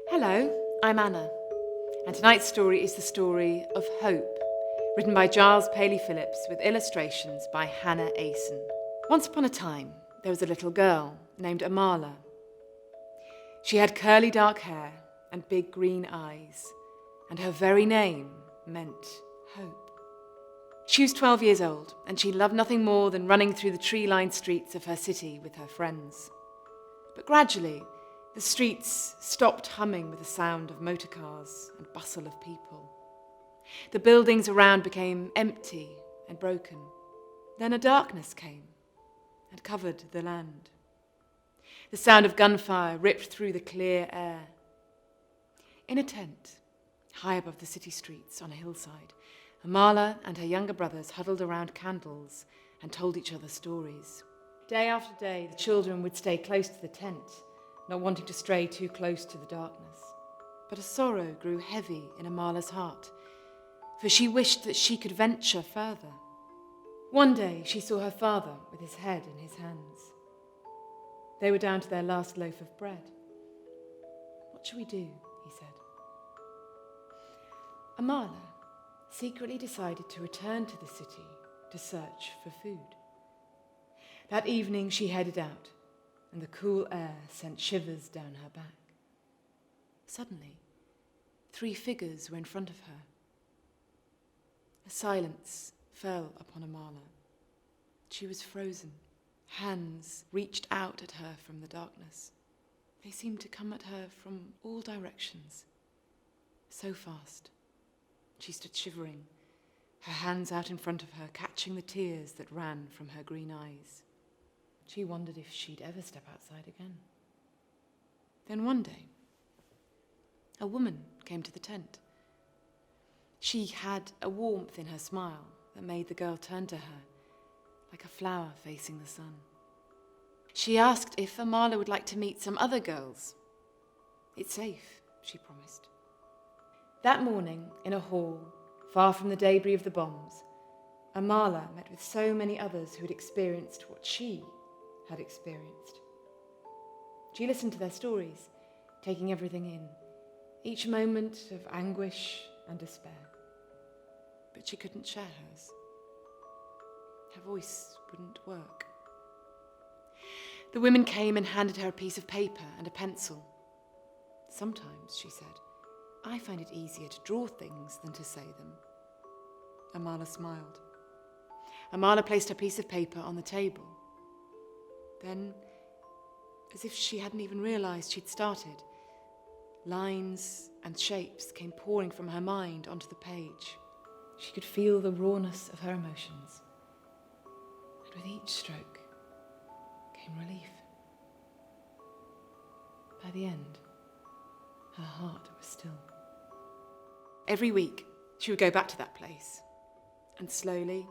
Hello, I'm Anna, and tonight's story is the story of Hope, written by Giles Paley Phillips with illustrations by Hannah Asen. Once upon a time, there was a little girl named Amala. She had curly dark hair and big green eyes, and her very name meant hope. She was 12 years old, and she loved nothing more than running through the tree-lined streets of her city with her friends. But gradually, the streets stopped humming with the sound of motor cars and bustle of people. The buildings around became empty and broken. Then a darkness came and covered the land. The sound of gunfire ripped through the clear air. In a tent, high above the city streets on a hillside, Amala and her younger brothers huddled around candles and told each other stories. Day after day, the children would stay close to the tent, not wanting to stray too close to the darkness. But a sorrow grew heavy in Amala's heart, for she wished that she could venture further. One day she saw her father with his head in his hands. They were down to their last loaf of bread. "What shall we do?" he said. Amala secretly decided to return to the city to search for food. That evening she headed out, and the cool air sent shivers down her back. Suddenly, 3 figures were in front of her. A silence fell upon Amala. She was frozen. Hands reached out at her from the darkness. They seemed to come at her from all directions. So fast. She stood shivering, her hands out in front of her, catching the tears that ran from her green eyes. She wondered if she'd ever step outside again. Then one day, a woman came to the tent. She had a warmth in her smile that made the girl turn to her, like a flower facing the sun. She asked if Amala would like to meet some other girls. "It's safe," she promised. That morning, in a hall, far from the debris of the bombs, Amala met with so many others who had experienced what she had experienced. She listened to their stories, taking everything in, each moment of anguish and despair. But she couldn't share hers. Her voice wouldn't work. The women came and handed her a piece of paper and a pencil. "Sometimes," she said, "I find it easier to draw things than to say them." Amala smiled. Amala placed her piece of paper on the table. Then, as if she hadn't even realized she'd started, lines and shapes came pouring from her mind onto the page. She could feel the rawness of her emotions, and with each stroke came relief. By the end, her heart was still. Every week, she would go back to that place, and slowly,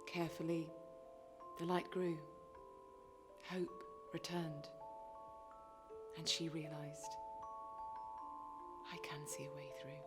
carefully, the light grew. Hope returned, and she realized, I can see a way through.